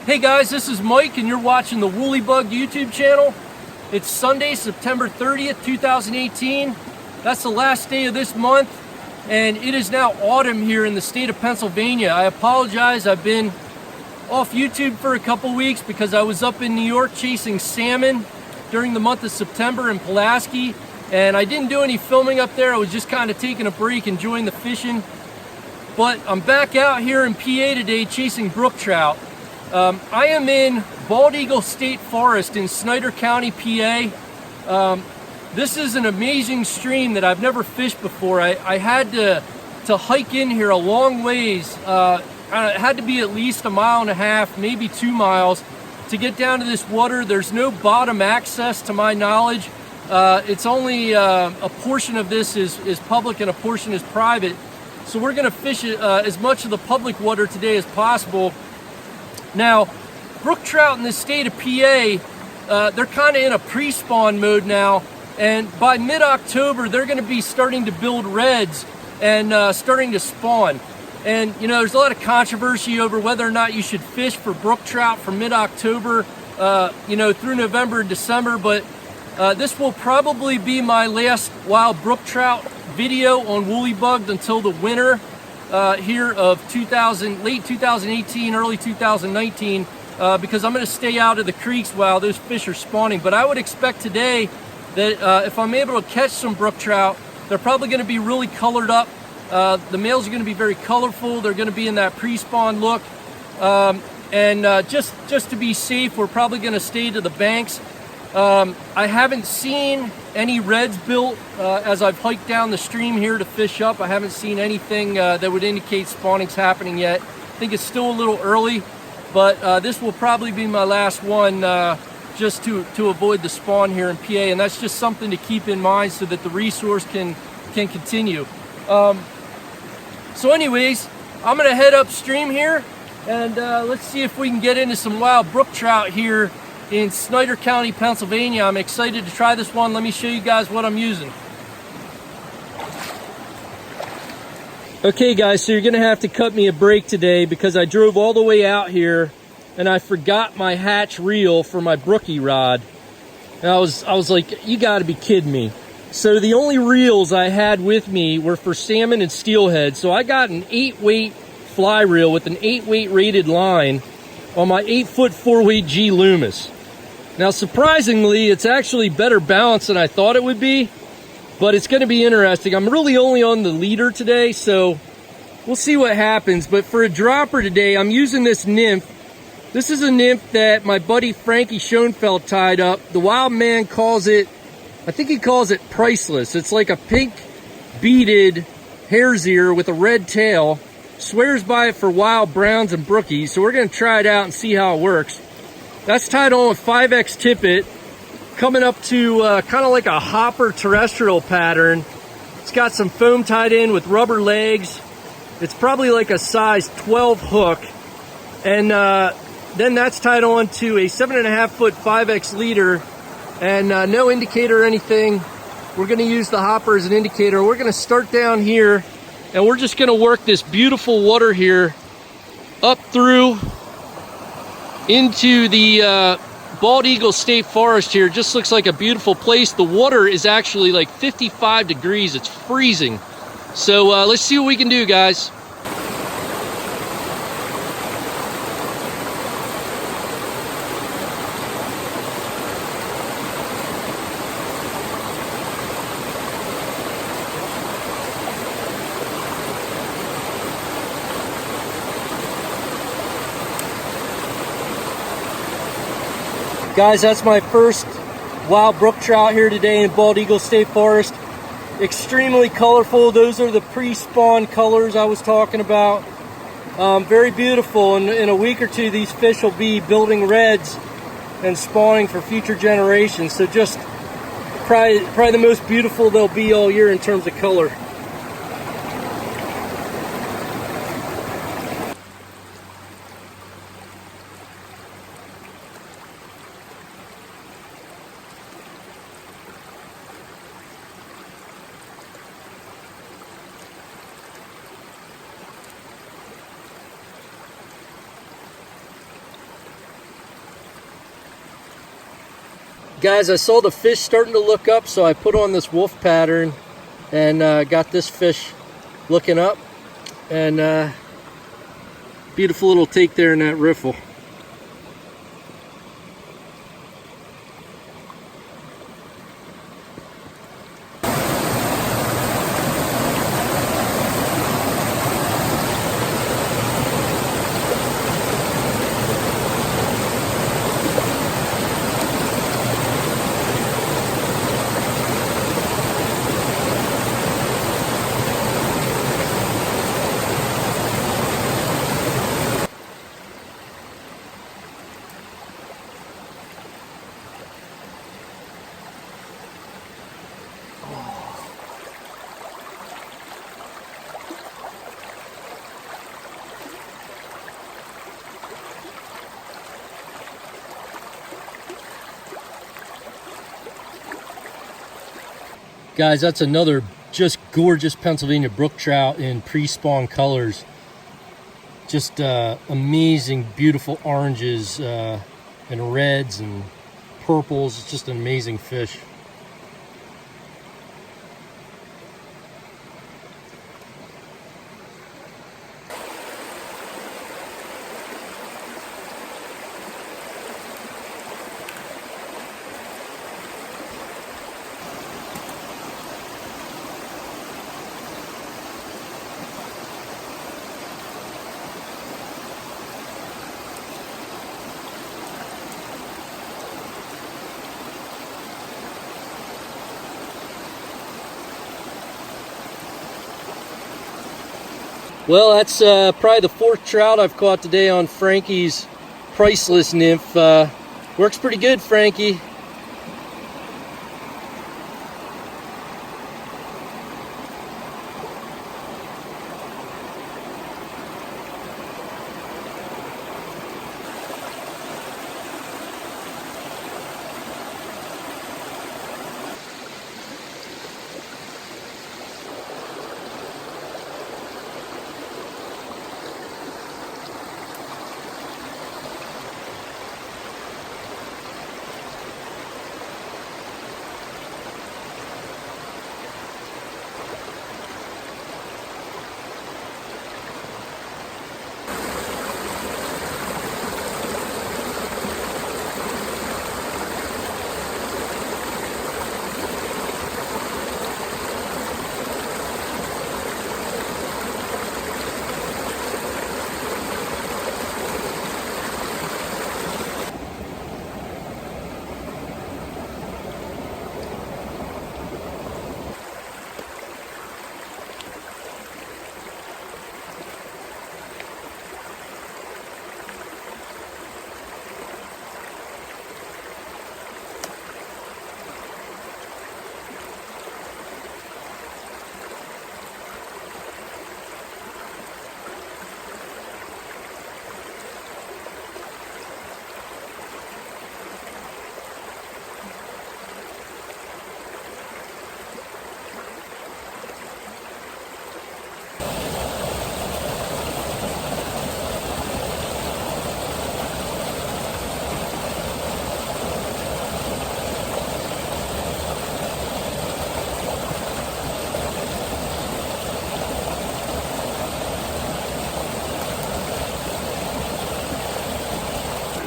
Hey guys, this is Mike and you're watching the Woolly Bug YouTube channel. It's Sunday, September 30th, 2018. That's the last day of this month, and it is now autumn here in the state of Pennsylvania. I apologize, I've been off YouTube for a couple weeks because I was up in New York chasing salmon during the month of September in Pulaski, and I didn't do any filming up there. I was just kind of taking a break, enjoying the fishing. But I'm back out here in PA today chasing brook trout. I am in Bald Eagle State Forest in Snyder County, PA. This is an amazing stream that I've never fished before. I had to hike in here a long ways. It had to be at least 1.5 miles, maybe 2 miles, to get down to this water. There's no bottom access to my knowledge. It's only a portion of this is public and a portion is private. So we're going to fish as much of the public water today as possible. Now, brook trout in the state of PA, they're kind of in a pre-spawn mode now, and by mid-October they're going to be starting to build redds and starting to spawn. And you know, there's a lot of controversy over whether or not you should fish for brook trout from mid-October, through November and December. But this will probably be my last wild brook trout video on Woolly Bugged until the winter here of late 2018, early 2019, because I'm going to stay out of the creeks while those fish are spawning. But I would expect today that if I'm able to catch some brook trout, they're probably going to be really colored up. The males are going to be very colorful. They're going to be in that pre-spawn look. Just to be safe, we're probably going to stay to the banks. I haven't seen any redds built as I've hiked down the stream here to fish up. I haven't seen anything that would indicate spawning's happening yet. I think it's still a little early, but this will probably be my last one just to avoid the spawn here in PA, and that's just something to keep in mind so that the resource can continue. So anyways, I'm going to head upstream here, and let's see if we can get into some wild brook trout here in Snyder County, Pennsylvania. I'm excited to try this one. Let me show you guys what I'm using. Okay guys, so you're gonna have to cut me a break today because I drove all the way out here and I forgot my hatch reel for my brookie rod. And I was like, you gotta be kidding me. So the only reels I had with me were for salmon and steelhead. So I got an 8-weight fly reel with an 8-weight rated line on my 8-foot 4-weight G Loomis. Now, surprisingly, it's actually better balanced than I thought it would be, but it's going to be interesting. I'm really only on the leader today, so we'll see what happens. But for a dropper today, I'm using this nymph. This is a nymph that my buddy Frankie Schoenfelt tied up. The Wildman calls it, I think he calls it priceless. It's like a pink beaded hare's ear with a red tail. Swears by it for wild browns and brookies, so we're going to try it out and see how it works. That's tied on with 5X tippet, coming up to kind of like a hopper terrestrial pattern. It's got some foam tied in with rubber legs. It's probably like a size 12 hook. And then that's tied on to a 7.5-foot 5X leader, and no indicator or anything. We're going to use the hopper as an indicator. We're going to start down here, and we're just going to work this beautiful water here up through into the Bald Eagle State Forest here. Just looks like a beautiful place. The water is actually like 55 degrees. It's freezing. So let's see what we can do, guys. Guys, that's my first wild brook trout here today in Bald Eagle State Forest. Extremely colorful. Those are the pre-spawn colors I was talking about. Very beautiful. And in a week or two, these fish will be building redds and spawning for future generations. So just probably the most beautiful they'll be all year in terms of color. Guys, I saw the fish starting to look up, so I put on this wolf pattern and got this fish looking up. And beautiful little take there in that riffle. Guys, that's another just gorgeous Pennsylvania brook trout in pre-spawn colors. Just amazing, beautiful oranges and reds and purples. It's just an amazing fish. Well, that's probably the fourth trout I've caught today on Frankie's priceless nymph. Works pretty good, Frankie.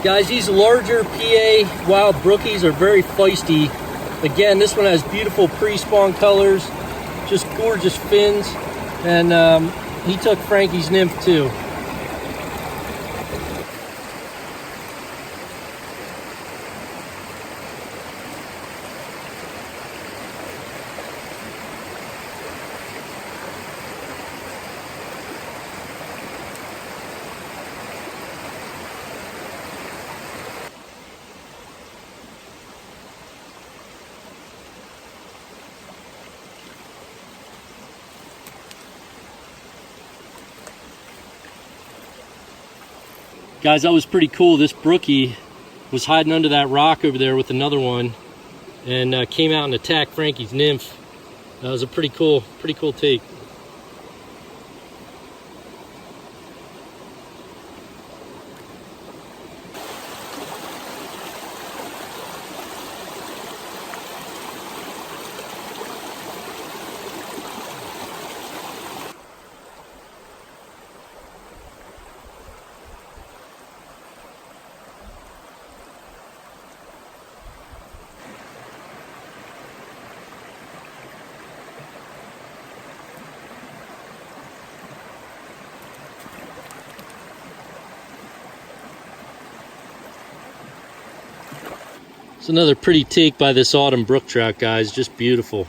Guys, these larger PA wild brookies are very feisty. Again, this one has beautiful pre-spawn colors, just gorgeous fins, and he took Frankie's nymph too. Guys, that was pretty cool. This brookie was hiding under that rock over there with another one and came out and attacked Frankie's nymph. That was a pretty cool take. It's another pretty take by this autumn brook trout, guys. Just beautiful.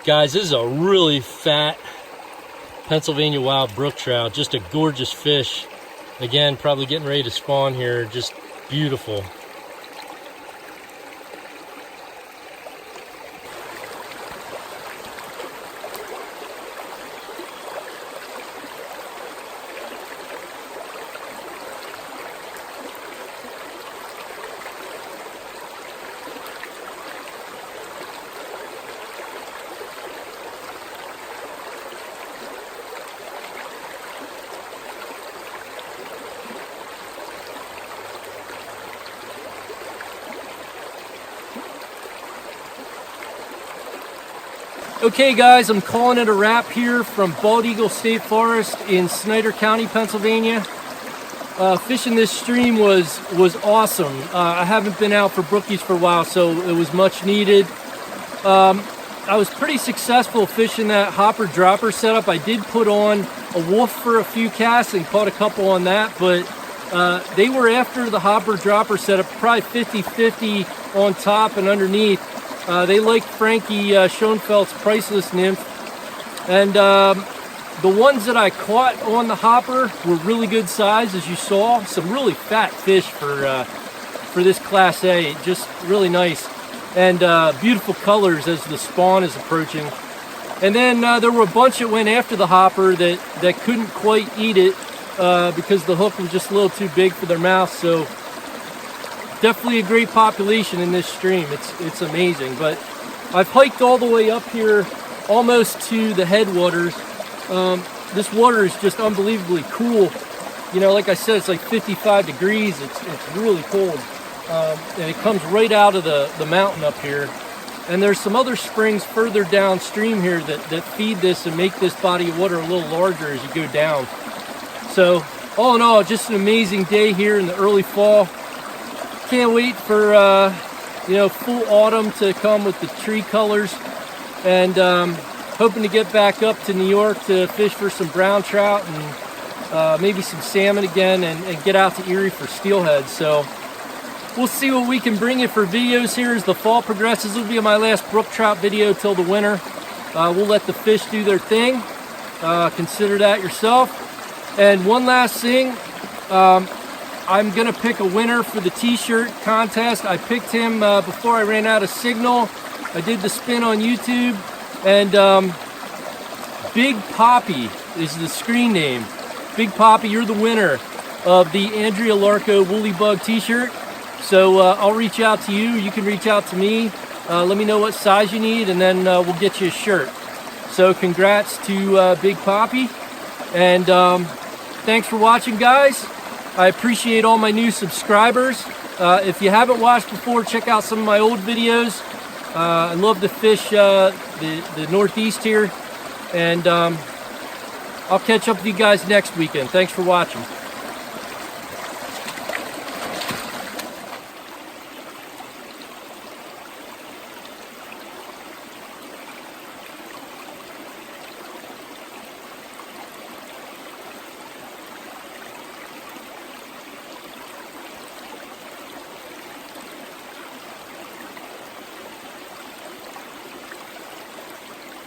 Guys, this is a really fat Pennsylvania wild brook trout. Just a gorgeous fish. Again, probably getting ready to spawn here. Just beautiful. Okay guys, I'm calling it a wrap here from Bald Eagle State Forest in Snyder County, Pennsylvania. Fishing this stream was awesome. I haven't been out for brookies for a while, so it was much needed. I was pretty successful fishing that hopper dropper setup. I did put on a wolf for a few casts and caught a couple on that, but they were after the hopper dropper setup, probably 50-50 on top and underneath. They liked Frankie Schoenfelt's priceless nymph, and the ones that I caught on the hopper were really good size, as you saw. Some really fat fish for this Class A, just really nice, and beautiful colors as the spawn is approaching. And then there were a bunch that went after the hopper that couldn't quite eat it because the hook was just a little too big for their mouth. So definitely a great population in this stream. It's amazing. But I've hiked all the way up here almost to the headwaters. This water is just unbelievably cool. You know, like I said, it's like 55 degrees. It's really cold. And it comes right out of the mountain up here. And there's some other springs further downstream here that feed this and make this body of water a little larger as you go down. So all in all, just an amazing day here in the early fall. Can't wait for you know, full autumn to come with the tree colors, and hoping to get back up to New York to fish for some brown trout and maybe some salmon again, and get out to Erie for steelhead. So we'll see what we can bring you for videos here as the fall progresses. This will be my last brook trout video till the winter. We'll let the fish do their thing. Consider that yourself. And one last thing, I'm gonna pick a winner for the t-shirt contest. I picked him before I ran out of signal. I did the spin on YouTube, and Big Poppy is the screen name. Big Poppy, you're the winner of the Andrea Larco Woolly Bug t-shirt. So I'll reach out to you. You can reach out to me. Let me know what size you need, and then we'll get you a shirt. So congrats to Big Poppy, and thanks for watching, guys. I appreciate all my new subscribers. If you haven't watched before, check out some of my old videos. I love to fish the Northeast here, and I'll catch up with you guys next weekend. Thanks for watching.